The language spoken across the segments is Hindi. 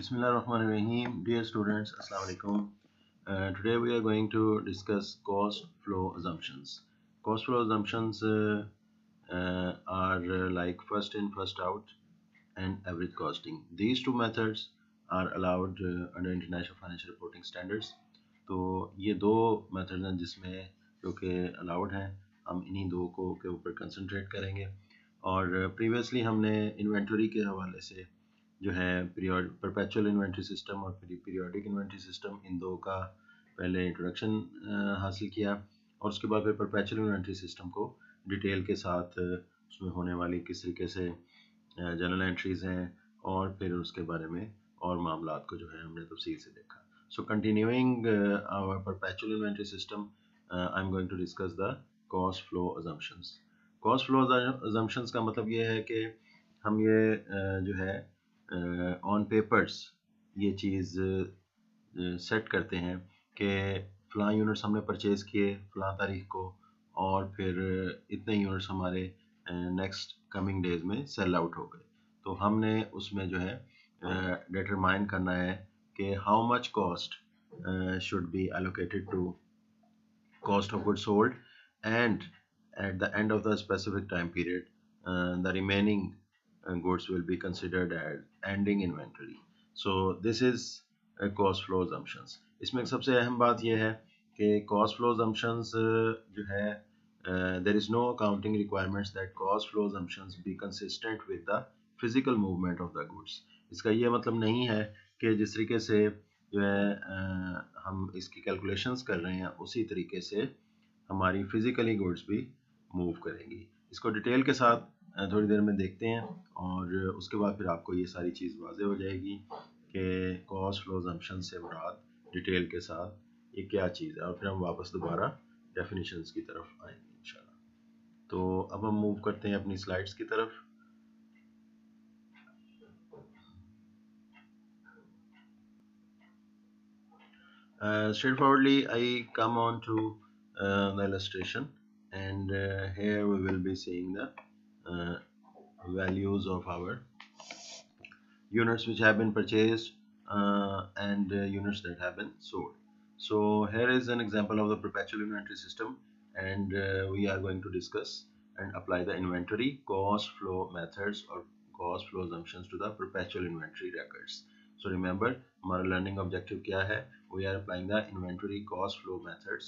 Bismillahirrahmanirrahim. Dear students, Assalamu alaikum. Today we are going to discuss cost flow assumptions. Cost flow assumptions are like first in, first out, and average costing. These two methods are allowed under International Financial Reporting Standards. तो ये दो मेथड हैं जिसमें जो कि अलाउड हैं, हम इन्हीं दो को के ऊपर कंसंट्रेट करेंगे। और प्रीवियसली हमने इन्वेंटरी के हवाले से जो है परपेचुअल इन्वेंट्री सिस्टम और पीरियोडिक इन्वेंट्री सिस्टम, इन दो का पहले इंट्रोडक्शन हासिल किया और उसके बाद फिर परपेचुअल इन्वेंट्री सिस्टम को डिटेल के साथ उसमें होने वाली किस तरीके से जनरल एंट्रीज हैं और फिर उसके बारे में और मामलात को जो है हमने तफसील से देखा। So continuing our perpetual inventory system, I am going to discuss the cost flow assumptions. Cost flow assumptions का मतलब ये है कि हम ये जो है ऑन पेपर्स ये चीज़ सेट करते हैं कि फ़लाँ यूनिट्स हमने परचेज़ किए फ़लाँ तारीख को और फिर इतने यूनिट्स हमारे नेक्स्ट कमिंग डेज में सेल आउट हो गए। तो हमने उसमें जो है डिटरमाइन करना है कि how much cost should be allocated to cost of goods sold, and at the end of the specific time period the remaining goods will be considered as ending inventory. So this is cost flow assumptions. इसमें सबसे अहम बात यह है कि cost flow assumptions जो है there is no accounting requirements that cost flow assumptions be consistent with the physical movement of the goods. इसका ये मतलब नहीं है कि जिस तरीके से जो है हम इसकी कैलकुलेशंस कर रहे हैं उसी तरीके से हमारी फिजिकली गुड्स भी मूव करेंगी। इसको डिटेल के साथ थोड़ी देर में देखते हैं और उसके बाद फिर आपको ये सारी चीज़ वाज़ेह हो जाएगी कि कॉस्ट फ्लो अजम्पशन से मुराद डिटेल के साथ ये क्या चीज़ है और फिर हम वापस दोबारा डेफिनेशंस की तरफ आएंगे इंशाल्लाह। तो अब हम मूव करते हैं अपनी स्लाइड्स की तरफ। Straightforwardly, I come on to the illustration, and here we will be seeing the values of our units which have been purchased and units that have been sold. So here is an example of the perpetual inventory system, and we are going to discuss and apply the inventory cost flow methods or cost flow assumptions to the perpetual inventory records. So remember, हमारा learning objective क्या है? We are applying the inventory cost flow methods.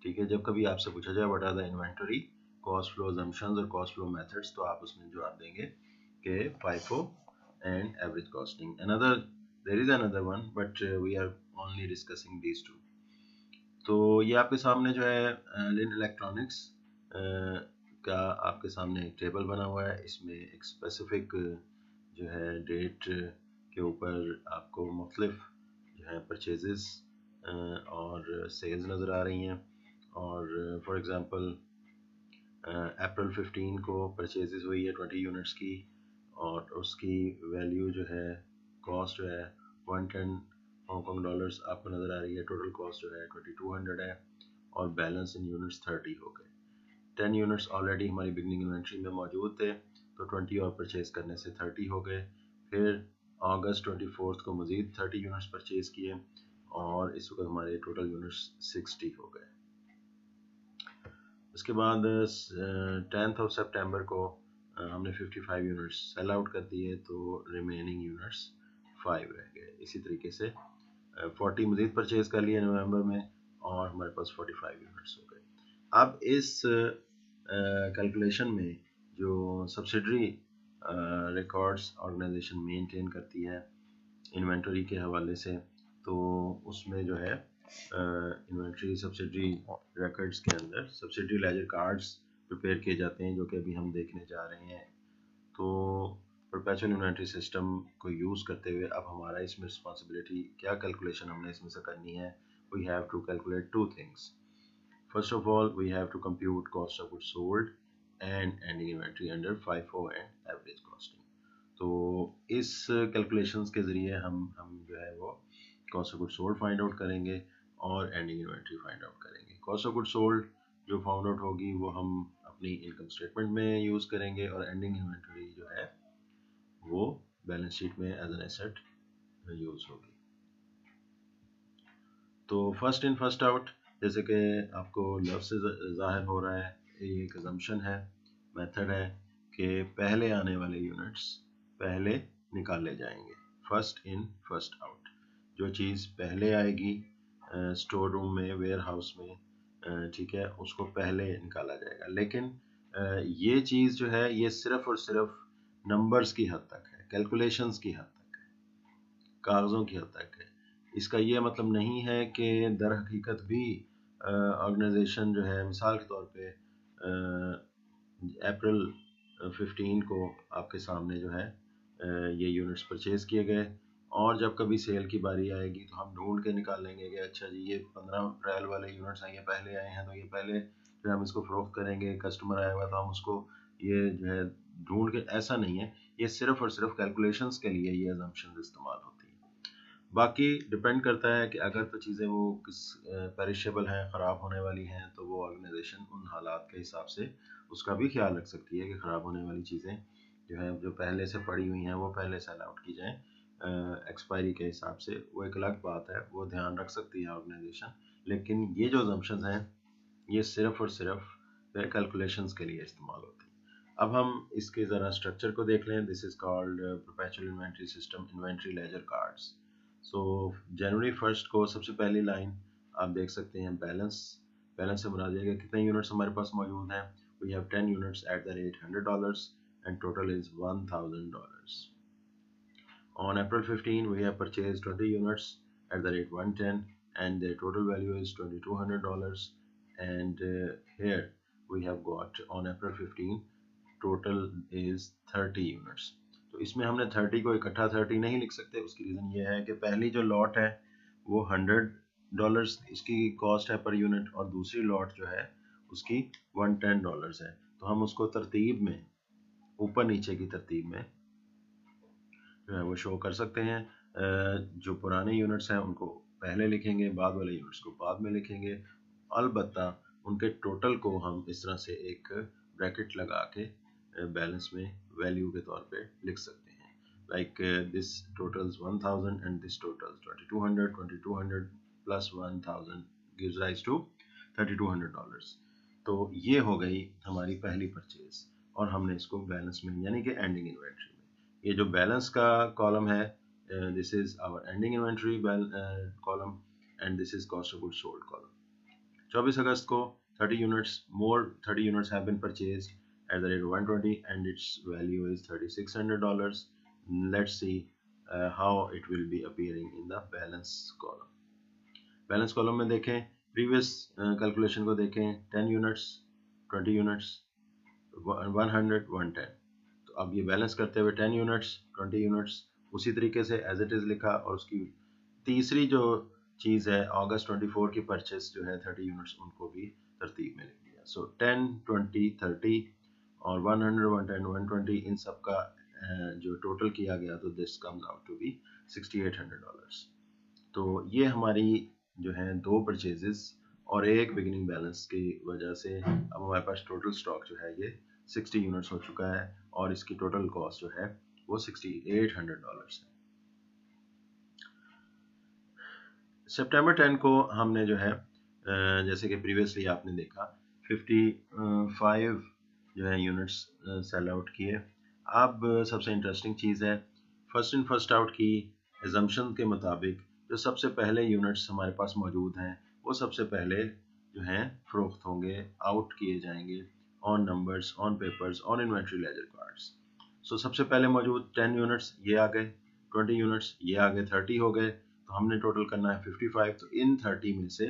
ठीक है, जब कभी आपसे पूछा जाए what are the inventory cost flow assumptions और cost flow methods, तो आप उसमें जवाब देंगे कि FIFO and average costing. There is another one, but we are only discussing these two. तो ये आपके सामने जो है लिन इलेक्ट्रॉनिक्स का आपके सामने एक टेबल बना हुआ है। इसमें एक स्पेसिफिक जो है डेट के ऊपर आपको मुख्तलिफ जो है परचेजेस और सेल्स नज़र आ रही हैं। और फॉर एग्ज़ाम्पल अप्रैल 15 को परचेजेस हुई है 20 यूनिट्स की और उसकी वैल्यू जो है कॉस्ट जो है 110 हांगकॉन्ग डॉलर्स आपको नज़र आ रही है। टोटल कॉस्ट जो है 2200 है और बैलेंस इन यूनिट्स 30 हो गए। 10 यूनिट्स ऑलरेडी हमारी बिगनिंग इन्वेंट्री में मौजूद थे, तो 20 और परचेज करने से 30 हो गए। फिर अगस्त 24 को मज़ीद 30 यूनिट्स परचेज किए और इस वक्त हमारे टोटल यूनिट्स 60 हो गए। उसके बाद 10th ऑफ सितंबर को हमने 55 यूनिट्स सेल आउट कर दिए, तो रिमेनिंग यूनिट्स 5 रह गए। इसी तरीके से 40 मज़ीद परचेज कर लिए नवंबर में और हमारे पास 45 यूनिट्स हो गए। अब इस कैलकुलेशन में जो सब्सिडरी रिकॉर्ड्स ऑर्गेनाइजेशन मेंटेन करती है इन्वेंटरी के हवाले से, तो उसमें जो है इन्वेंटरी सब्सिडरी रिकॉर्ड्स के अंदर सब्सिडरी लेजर कार्ड्स प्रिपेयर किए जाते हैं, जो कि अभी हम देखने जा रहे हैं। तो परपेचुअल इन्वेंटरी सिस्टम को यूज़ करते हुए अब हमारा इसमें रिस्पॉन्सिबिलिटी क्या कैलकुलेशन हमने इसमें से करनी है। We have to calculate two things. First of all, we have to compute cost of goods sold and ending inventory under FIFO and average costing. तो इस कैलकुलेशंस के ज़रिए हम जो है वो cost of good sold find out करेंगे और एंडिंग इन्वेंट्री फाइंड आउट करेंगे। कॉस्ट ऑफ गुड सोल्ड जो फाउंड आउट होगी वो हम अपनी इनकम स्टेटमेंट में यूज़ करेंगे और एंडिंग इन्वेंट्री जो है वो बैलेंस शीट में एज एन एसेट यूज होगी। तो फर्स्ट इन फर्स्ट आउट, जैसे कि आपको लफ्ज़ से जाहिर हो रहा है, ये एक assumption है, मेथड है कि पहले आने वाले यूनिट्स पहले निकाले जाएंगे। फर्स्ट इन फर्स्ट आउट, जो चीज़ पहले आएगी स्टोर रूम में, वेयर हाउस में, ठीक है, उसको पहले निकाला जाएगा। लेकिन ये चीज़ जो है ये सिर्फ और सिर्फ नंबर्स की हद तक है, कैलकुलेशंस की हद तक है, कागज़ों की हद तक है। इसका ये मतलब नहीं है कि दर हकीकत भी ऑर्गेनाइजेशन जो है, मिसाल के तौर पे अप्रैल 15 को आपके सामने जो है ये यूनिट्स परचेज किए गए, और जब कभी सेल की बारी आएगी तो हम ढूंढ के निकाल लेंगे कि अच्छा जी ये 15 अप्रैल वाले यूनिट्स हैं, ये पहले आए हैं, तो ये पहले जो हम इसको फरोख्त करेंगे, कस्टमर आया हुआ तो हम उसको ये जो है ढूंढ के, ऐसा नहीं है। ये सिर्फ और सिर्फ कैलकुलेशंस के लिए ये अजम्पशंस इस्तेमाल होती हैं। बाकी डिपेंड करता है कि अगर तो चीज़ें वो किस पेरिशेबल हैं, ख़राब होने वाली हैं, तो वो ऑर्गेनाइजेशन उन हालात के हिसाब से उसका भी ख्याल रख सकती है कि ख़राब होने वाली चीज़ें जो है, जो पहले से पड़ी हुई हैं, वो पहले सेल आउट की जाएँ एक्सपायरी के हिसाब से। वो एक अलग बात है, वो ध्यान रख सकती है ऑर्गेनाइजेशन। लेकिन ये जो assumptions हैं ये सिर्फ और सिर्फ कैलकुलेशंस के लिए इस्तेमाल होती हैं। अब हम इसके ज़रा स्ट्रक्चर को देख लें। This is called perpetual inventory system, inventory ledger cards. So जनवरी 1 को सबसे पहली लाइन आप देख सकते हैं, बैलेंस। बैलेंस से मुराद है कितने यूनिट्स हमारे पास मौजूद हैं। We have 10 units at the rate $100 and total is $1000. On April 15 we have purchased 20 units at the rate 110 and their total value is $2200, and here we have got on April 15 total is 30 units. तो इसमें हमने 30 को इकट्ठा 30 नहीं लिख सकते। उसकी रीज़न ये है कि पहली जो लॉट है वो $100 इसकी कॉस्ट है पर यूनिट, और दूसरी लॉट जो है उसकी $110 है। तो हम उसको तरतीब में, ऊपर नीचे की तरतीब में जो है वो शो कर सकते हैं। जो पुराने यूनिट्स हैं उनको पहले लिखेंगे, बाद वाले यूनिट्स को बाद में लिखेंगे। अलबत्ता उनके टोटल को हम इस तरह से एक ब्रैकेट लगा के बैलेंस में वैल्यू के तौर पे लिख सकते हैं, like this totals 1000 and this totals 2200, 2200 plus 1000 gives rise to $3200। तो ये हो गई हमारी पहली परचेज, और हमने इसको बैलेंस में यानी कि एंडिंग इन्वेंट्री में, ये जो बैलेंस का कॉलम है, this is our ending inventory column and this is cost of goods sold column. 24 अगस्त को 30 units, more 30 units have been purchased at the rate of 120 and its value is $3600. Let's see how it will be appearing in the balance column. Balance column में देखें, previous calculation को देखें, 10 units, 20 units, 100, 110। तो अब ये बैलेंस करते हुए 10 यूनिट्स, 20 यूनिट्स उसी तरीके से एज इट इज़ लिखा, और उसकी तीसरी जो चीज़ है अगस्त 24 की परचेस जो है 30 यूनिट्स, उनको भी तरतीब में लिख दिया। सो 10, 20, 30 और 100, 110, 120 इन सब का जो टोटल किया गया तो this comes out to be $6800। तो ये हमारी जो है दो परचेजेस और एक बिगिनिंग बैलेंस की वजह से अब हमारे पास टोटल स्टॉक जो है ये 60 यूनिट्स हो चुका है, और इसकी टोटल कॉस्ट जो है वो $6800 है। सितंबर 10 को हमने जो है जैसे कि प्रीवियसली आपने देखा 55 जो है यूनिट्स सेल आउट किए। अब सबसे इंटरेस्टिंग चीज़ है, फर्स्ट इन फर्स्ट आउट की एजम्पशन के मुताबिक जो सबसे पहले यूनिट्स हमारे पास मौजूद हैं वो सबसे पहले जो हैं फरोख्त होंगे, आउट किए जाएंगे on numbers, on papers, on inventory ledger cards. So सबसे पहले मौजूद 10 यूनिट्स ये आ गए, 20 यूनिट्स ये आ गए, 30 हो गए, तो हमने टोटल करना है 55। तो इन 30 में से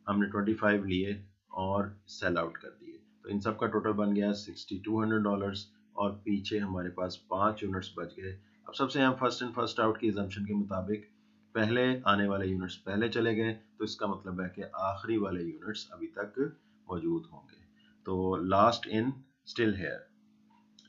हमने 25 लिए और सेल आउट कर दिए, तो इन सब का टोटल बन गया $6200, और पीछे हमारे पास 5 यूनिट्स बच गए। अब सबसे यहाँ फर्स्ट इन फर्स्ट आउट की एजम्पशन के मुताबिक पहले आने वाले यूनिट्स पहले चले गए, तो इसका मतलब है कि आखिरी वाले यूनिट्स अभी तक मौजूद होंगे। तो लास्ट इन स्टिल हेयर,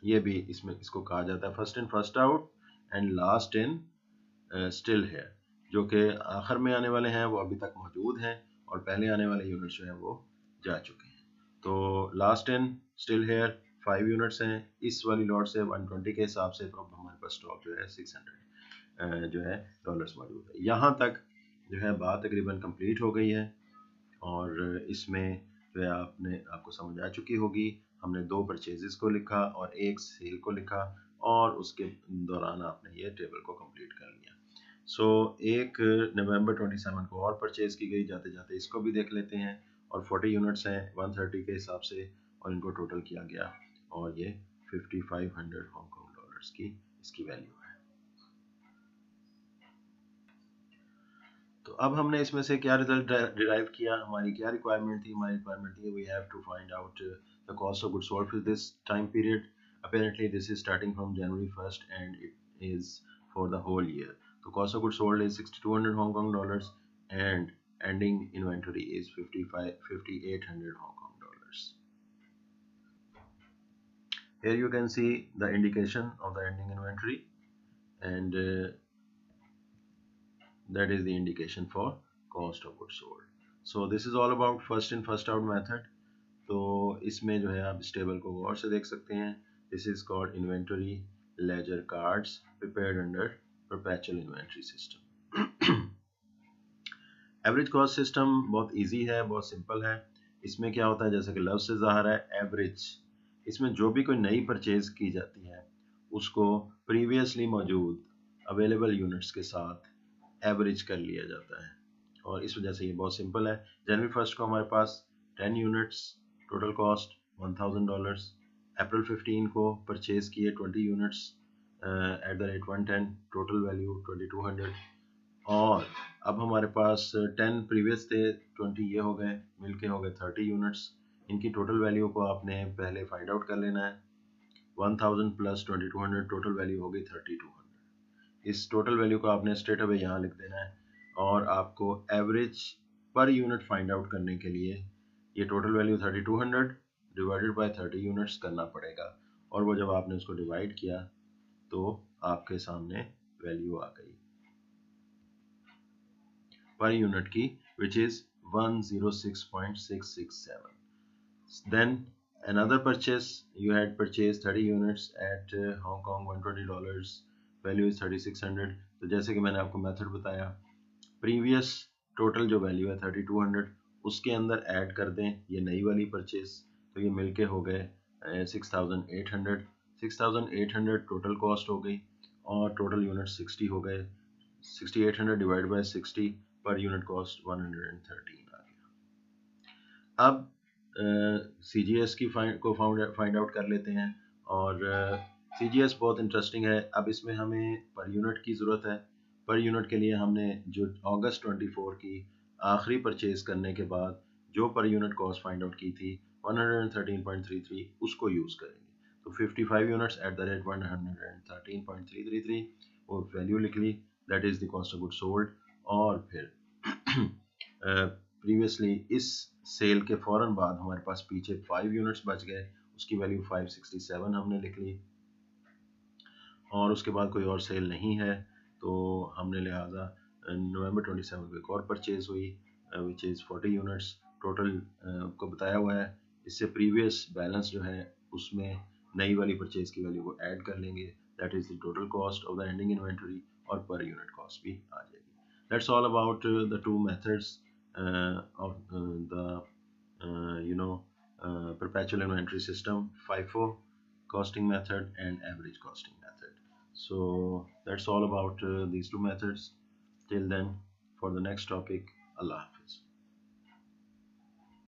ये भी इसमें इसको कहा जाता है first in first out and last in still here. जो कि आखिर में आने वाले हैं वो अभी तक मौजूद हैं, और पहले आने वाले यूनिट्स जो हैं वो जा चुके हैं। तो last in still here 5 units हैं, इस वाली लॉट से 120 के हिसाब से, तो अब हमारे पास स्टॉक जो है 600। जो है डॉलर्स मौजूद है। यहाँ तक जो है बात तकरीबन कंप्लीट हो गई है और इसमें जो है आपको समझ आ चुकी होगी। हमने 2 परचेजेस को लिखा और 1 सेल को लिखा और उसके दौरान आपने ये टेबल को कंप्लीट कर लिया। सो एक नवंबर 27 को और परचेज की गई, जाते जाते इसको भी देख लेते हैं। और 40 यूनिट्स हैं 130 के हिसाब से और इनको टोटल किया गया और ये 5500 हांगकांग डॉलर्स की इसकी वैल्यू है। तो अब हमने इसमें से क्या रिजल्ट डिराइव किया, हमारी क्या रिक्वायरमेंट थी? हमारी रिक्वायरमेंट थी we have to find out the cost of goods sold for this time period. Apparently this is starting from January 1st and it is for the whole year. So cost of goods sold is 6200 Hong Kong dollars and ending inventory is 5800 Hong Kong dollars. Here you can see the indication of the ending inventory and that is the indication for cost of goods sold. So this is all about first in first out method. तो इसमें जो है आप इस टेबल को गौर से देख सकते हैं। This is called inventory ledger cards prepared under perpetual inventory system. Average cost system बहुत इजी है, बहुत सिंपल है। इसमें क्या होता है, जैसे कि लफ्ज़ से ज़ाहिर है एवरेज, इसमें जो भी कोई नई परचेज की जाती है उसको प्रीवियसली मौजूद अवेलेबल यूनिट्स के साथ एवरेज कर लिया जाता है और इस वजह से ये बहुत सिंपल है। जनवरी 1 को हमारे पास 10 यूनिट्स, टोटल कॉस्ट $1000। अप्रैल 15 को परचेज किए 20 units at the rate 110, total value 2200। और अब हमारे पास 10 प्रीवियस थे, 20 ये हो गए, मिलके हो गए 30 यूनिट्स। इनकी टोटल वैल्यू को आपने पहले फाइंड आउट कर लेना है। 1000 प्लस 2200 टोटल वैल्यू हो गई 3200। इस टोटल वैल्यू को आपने स्ट्रेट अवे यहाँ लिख देना है और आपको average per unit find out करने के लिए ये total value 3200 divided by 30 units करना पड़ेगा। और वो जब आपने उसको डिवाइड किया तो आपके सामने वैल्यू आ गई पर यूनिट की, which is 106.667. Then another purchase, you had purchased 30 units at Hong Kong $120, value is 3600। तो जैसे कि मैंने आपको मेथड बताया, प्रीवियस टोटल जो वैल्यू है 3200 उसके अंदर ऐड कर दें ये नई वाली परचेज, तो ये मिलके हो गए 6800। 6800 टोटल कॉस्ट हो गई और टोटल यूनिट 60 हो गए। 6800 divide by 60 per unit cost 113 आ गया। अब CGS की फाइंड आउट कर लेते हैं और CGS बहुत इंटरेस्टिंग है। अब इसमें हमें पर यूनिट की ज़रूरत है। पर यूनिट के लिए हमने जो अगस्त 24 की आखिरी परचेज करने के बाद जो per unit cost find out की थी 113.33 उसको यूज़ करेंगे। तो 55 यूनिट्स एट द रेट 113.333 वो वैल्यू लिख ली, that is the cost of good sold. और फिर प्रीवियसली इस सेल के फ़ौरन बाद हमारे पास पीछे 5 यूनिट्स बच गए, उसकी वैल्यू 567 हमने लिख ली। और उसके बाद कोई और सेल नहीं है तो हमने लिहाजा नवंबर 27 को एक और परचेज हुई विच इज़ 40 यूनिट्स टोटल को बताया हुआ है। इससे प्रीवियस बैलेंस जो है उसमें नई वाली परचेज की वैल्यू को ऐड कर लेंगे, that is the total cost of the ending inventory और पर यूनिट कॉस्ट भी आ जाएगी। That's all about the two methods of the perpetual inventory system, FIFO costing method and average costing method. So that's all about these two methods. Till then, for the next topic, Allah Hafiz.